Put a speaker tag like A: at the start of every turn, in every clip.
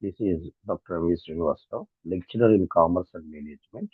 A: This is Dr. M. Srinivasav, lecturer in Commerce and Management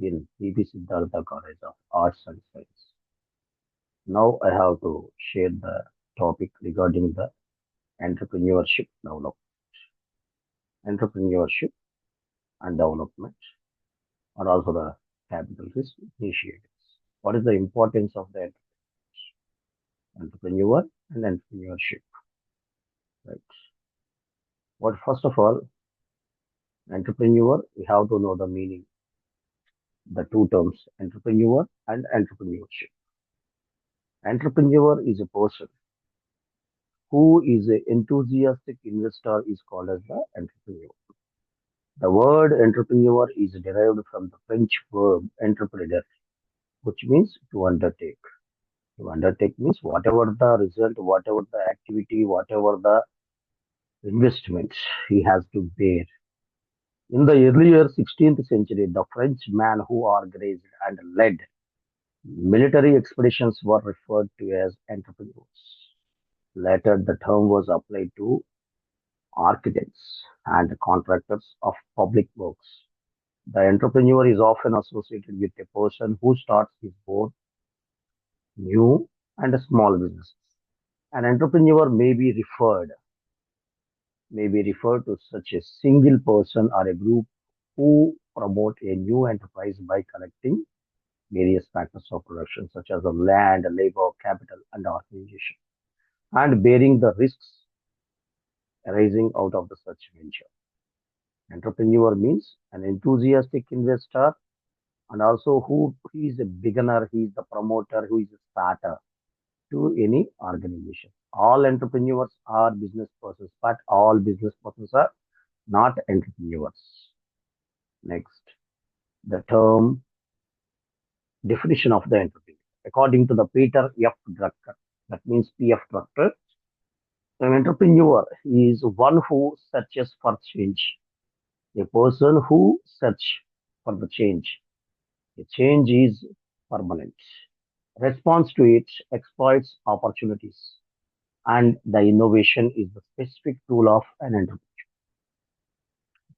A: in PB Siddhartha College of Arts and Science. Now I have to share the topic regarding the entrepreneurship development, entrepreneurship and development, and also the capital risk initiatives. What is the importance of the entrepreneur and entrepreneurship? Right. What first of all, entrepreneur, we have to know the meaning, the two terms, entrepreneur and entrepreneurship. Entrepreneur is a person who is an enthusiastic investor is called as the entrepreneur. The word entrepreneur is derived from the French verb entrepreneur, which means to undertake. To undertake means whatever the result, whatever the activity, whatever the investment he has to bear. In the earlier 16th century, the French man who organized and led military expeditions were referred to as entrepreneurs. Later, the term was applied to architects and contractors of public works. The entrepreneur is often associated with a person who starts his own new and small business. An entrepreneur may be referred to such a single person or a group who promote a new enterprise by collecting various factors of production such as the land, labor, capital, and organization, and bearing the risks arising out of the such venture. Entrepreneur means an enthusiastic investor and also who he is a beginner, he is the promoter, who is a starter to any organization. All entrepreneurs are business persons, but all business persons are not entrepreneurs. Next, the term definition of the entrepreneur. According to the Peter F. Drucker, that means P.F. Drucker, an entrepreneur is one who searches for change, a person who search for the change. A change is permanent. Response to it exploits opportunities, and the innovation is the specific tool of an entrepreneur.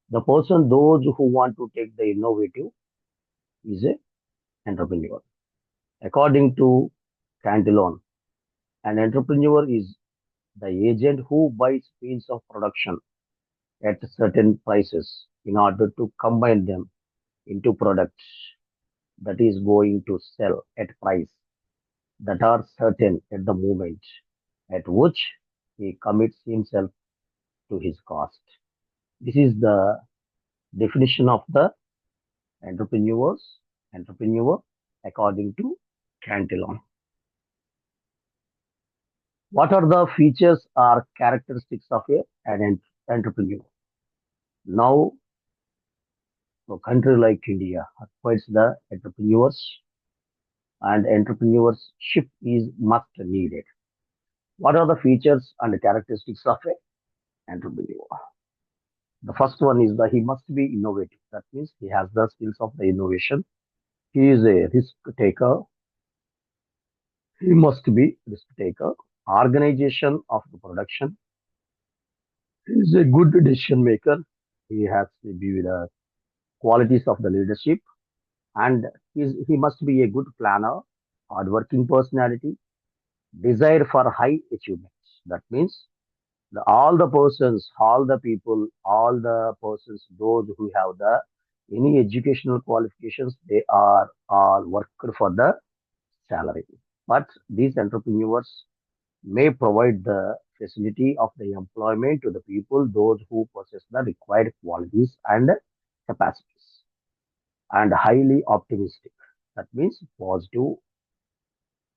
A: The person, those who want to take the innovative, is a entrepreneur. According to Cantillon, an entrepreneur is the agent who buys fields of production at certain prices in order to combine them into products that is going to sell at price that are certain at the moment at which he commits himself to his cost. This is the definition of the entrepreneur according to Cantillon. What are the features or characteristics of an entrepreneur? Now, a country like India requires the entrepreneurs and entrepreneurship is must needed. What are the features and characteristics of an entrepreneur? The first one is that he must be innovative. That means he has the skills of the innovation. He is a risk taker. He must be risk taker. Organization of the production. He is a good decision maker. He has to be the qualities of the leadership, and he must be a good planner, hardworking personality, desire for high achievements. That means all the persons, all the people, all the persons, those who have the any educational qualifications, they are all worked for the salary. But these entrepreneurs may provide the facility of the employment to the people, those who possess the required qualities and capacities, and highly optimistic. That means positive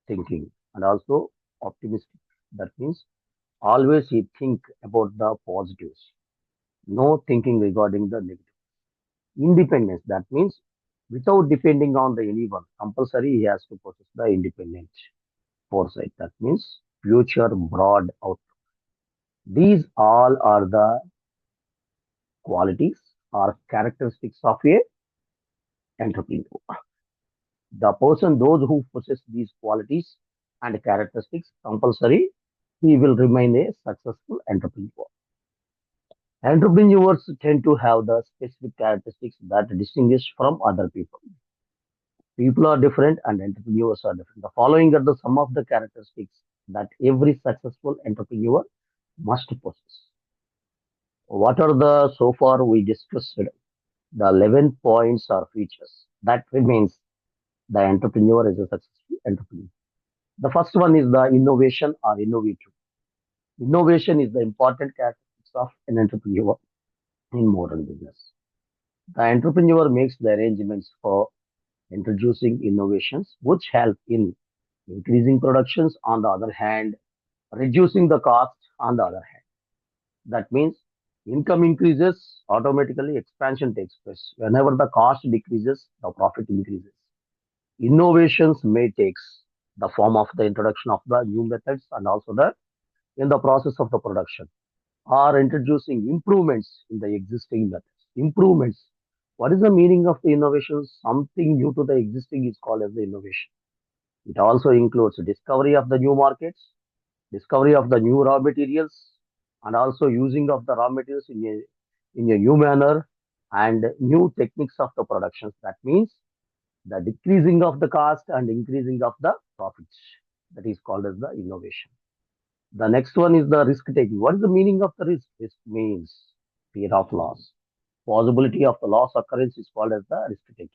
A: thinking and also optimistic. That means always he think about the positives, no thinking regarding the negative. Independence, that means without depending on the anyone, compulsory he has to possess the independent foresight. That means future broad out. These all are the qualities or characteristics of a entrepreneur. The person, those who possess these qualities and characteristics, compulsory, he will remain a successful entrepreneur. Entrepreneurs tend to have the specific characteristics that distinguish from other people. People are different and entrepreneurs are different. The following are the some of the characteristics that every successful entrepreneur must possess. What are the so far we discussed the 11 points or features that remains the entrepreneur is a successful entrepreneur. The first one is the innovation or innovative. Innovation is the important characteristics of an entrepreneur in modern business. The entrepreneur makes the arrangements for introducing innovations which help in increasing productions on the other hand, reducing the cost on the other hand. That means income increases, automatically expansion takes place. Whenever the cost decreases, the profit increases. Innovations may take the form of the introduction of the new methods and also the in the process of the production or introducing improvements in the existing methods. Improvements. What is the meaning of the innovation? Something new to the existing is called as the innovation. It also includes discovery of the new markets, discovery of the new raw materials, and also using of the raw materials in a new manner and new techniques of the productions. That means the decreasing of the cost and increasing of the profits. That is called as the innovation. The next one is the risk taking. What is the meaning of the risk? Risk means fear of loss. Possibility of the loss occurrence is called as the risk taking.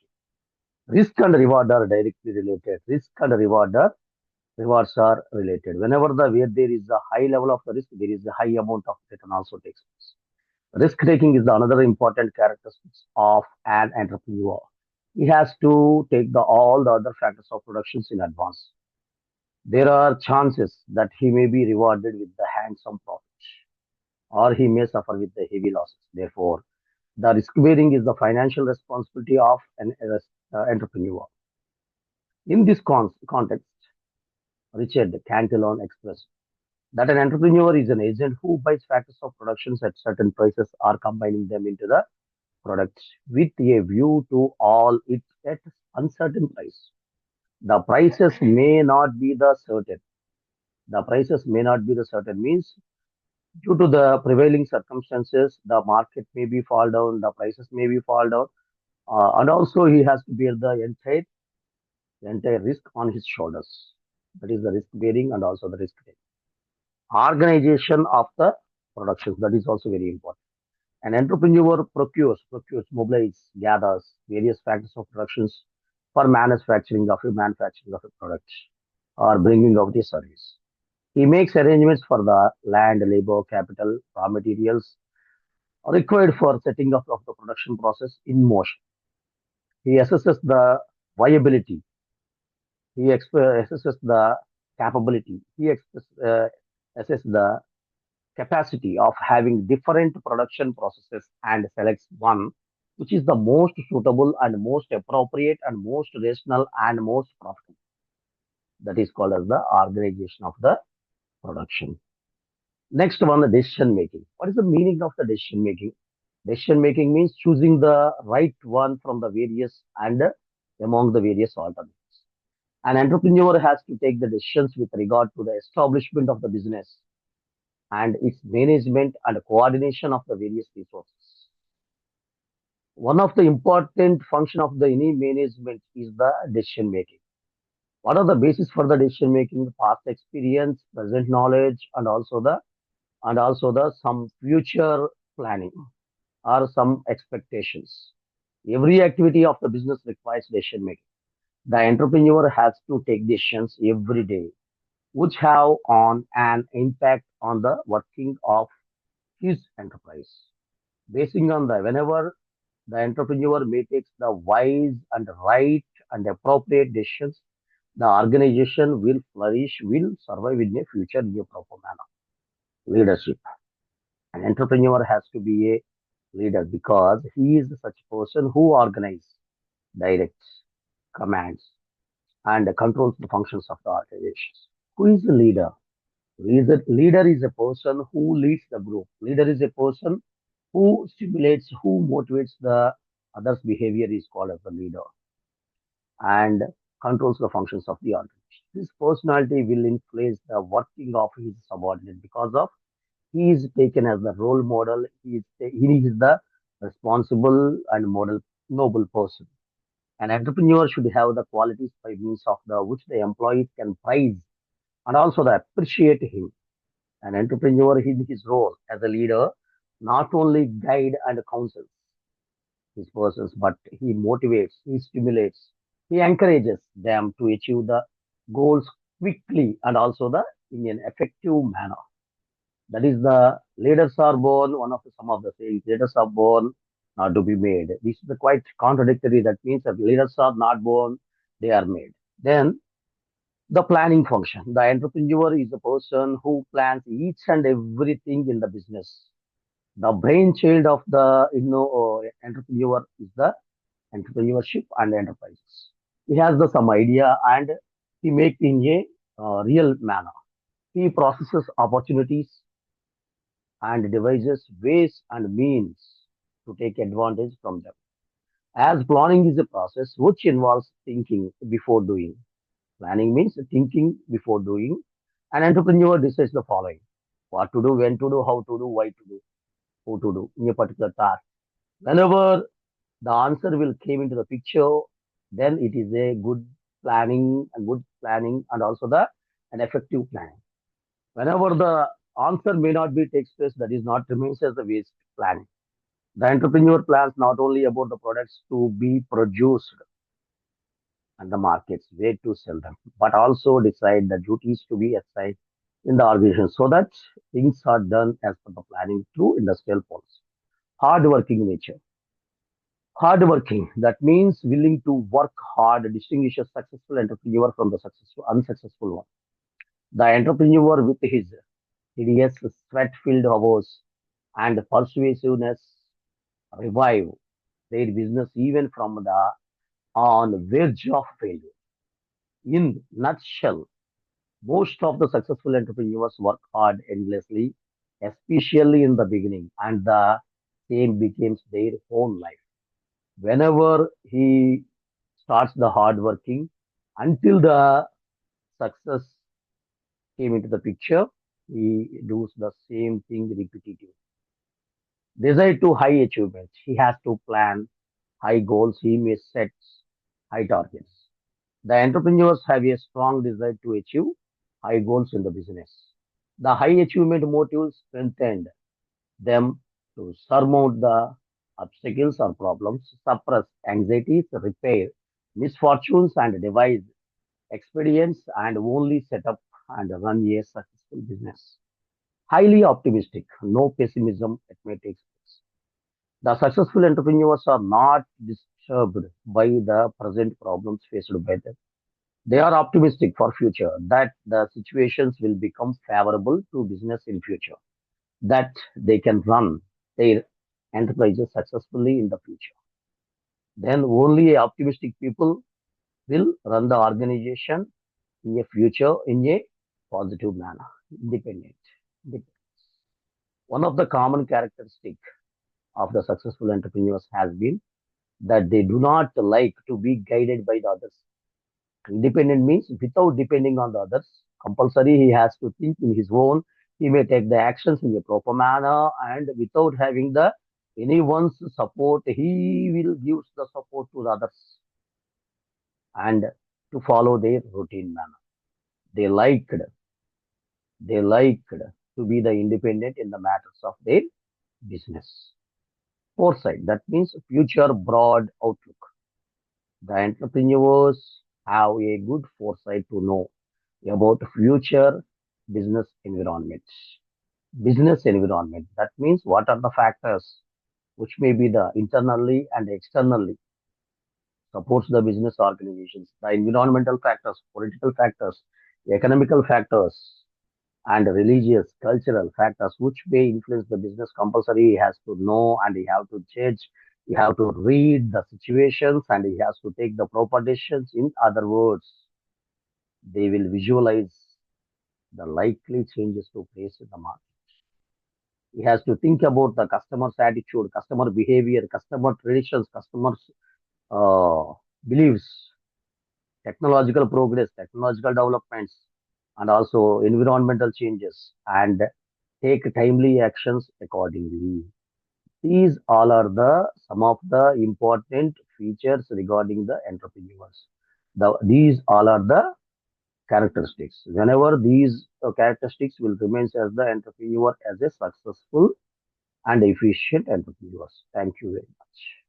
A: Risk and reward are directly related. Risk and rewards are related. Whenever where there is a high level of the risk, there is a high amount of return also takes place. Risk taking is the another important characteristics of an entrepreneur. He has to take the all the other factors of productions in advance. There are chances that he may be rewarded with the handsome profits, or he may suffer with the heavy losses. Therefore, the risk bearing is the financial responsibility of an entrepreneur. In this context, Richard Cantillon expressed that an entrepreneur is an agent who buys factors of productions at certain prices or combining them into the products with a view to all it at uncertain price. The prices may not be the certain. The prices may not be the certain means due to the prevailing circumstances, the market may be fall down, the prices may be fall down, and also he has to bear the entire risk on his shoulders. That is the risk bearing and also the risk taking. Organization of the productions that is also very important. An entrepreneur procures, mobilizes, gathers various factors of productions for manufacturing of a product or bringing out the service. He makes arrangements for the land, labor, capital, raw materials required for setting up of the production process in motion. He assesses the viability. Assesses the capability. Assesses the capacity of having different production processes and selects one which is the most suitable and most appropriate and most rational and most profitable. That is called as the organization of the production. Next one, the decision making. What is the meaning of the decision making? Decision making means choosing the right one from the various and among the various alternatives. An entrepreneur has to take the decisions with regard to the establishment of the business and its management and coordination of the various resources. One of the important function of the any management is the decision making. What are the basis for the decision making? Past experience, present knowledge, and also the some future planning or some expectations. Every activity of the business requires decision making. The entrepreneur has to take decisions every day, which have on an impact on the working of his enterprise. Basing on the whenever the entrepreneur may take the wise and right and appropriate decisions, the organization will flourish, will survive in a future in a proper manner. Leadership. An entrepreneur has to be a leader because he is such a person who organizes, directs, commands, and controls the functions of the organization. Who is the leader? Leader is a person who leads the group. Leader is a person who stimulates, who motivates the others' behavior is called as the leader and controls the functions of the organization. This personality will influence the working of his subordinate because of He is taken as the role model. He is the responsible and model noble person. An entrepreneur should have the qualities by means of the which the employees can prize and also the appreciate him. An entrepreneur in his role as a leader not only guide and counsels his persons, but he motivates, he stimulates, he encourages them to achieve the goals quickly and also the in an effective manner. That is the leaders are born, one of the some of the sayings, leaders are born not to be made. This is the quite contradictory. That means that leaders are not born, they are made. Then the planning function. The entrepreneur is the person who plans each and everything in the business. The brainchild of the entrepreneur is the entrepreneurship and enterprises. He has the some idea and he make in a real manner. He processes opportunities and devises ways and means to take advantage from them. As planning is a process which involves thinking before doing. Planning means thinking before doing. An entrepreneur decides the following: what to do, when to do, how to do, why to do, who to do in a particular task. Whenever the answer will came into the picture, then it is a good planning, and also the an effective planning. Whenever the answer may not be takes place, that is not remains as the waste planning. The entrepreneur plans not only about the products to be produced and the markets, where to sell them, but also decide the duties to be assigned in the organization so that things are done as per the planning through industrial policy. Hard-working nature. Hardworking, that means willing to work hard, distinguishes successful entrepreneur from the successful unsuccessful one. The entrepreneur with his hideous sweat-filled hours and persuasiveness revive their business even from the on verge of failure. In nutshell, most of the successful entrepreneurs work hard endlessly, especially in the beginning, and the same becomes their own life. Whenever he starts the hard working until the success came into the picture, he does the same thing repetitive. Desire to high achievements. He has to plan high goals. He may set high targets. The entrepreneurs have a strong desire to achieve high goals in the business. The high achievement motives strengthened them to surmount the obstacles or problems, suppress anxieties, repair misfortunes, and devise expedients and only set up and run a successful business. Highly optimistic, no pessimism, it may take place. The successful entrepreneurs are not disturbed by the present problems faced by them. They are optimistic for future that the situations will become favorable to business in future, that they can run their enterprises successfully in the future. Then only optimistic people will run the organization in a future in a positive manner, independent. One of the common characteristics of the successful entrepreneurs has been that they do not like to be guided by the others. Independent means without depending on the others. Compulsory, he has to think in his own. He may take the actions in a proper manner and without having the anyone's support, he will give the support to the others and to follow their routine manner. They liked, they liked to be the independent in the matters of their business. Foresight, that means future broad outlook. The entrepreneurs have a good foresight to know about future business environment. Business environment, that means what are the factors which may be the internally and externally supports the business organizations, the environmental factors, political factors, economical factors, and religious, cultural factors which may influence the business. Compulsory he has to know and he have to judge, he have to read the situations and he has to take the proper decisions. In other words, they will visualize the likely changes to place in the market. He has to think about the customer's attitude, customer behavior, customer traditions, customers' uh, beliefs, technological progress, technological developments, and also environmental changes. And take timely actions accordingly. These all are the some of the important features regarding the entrepreneurs. These all are the characteristics. Whenever these characteristics will remain as the entrepreneur as a successful and efficient entrepreneurs. Thank you very much.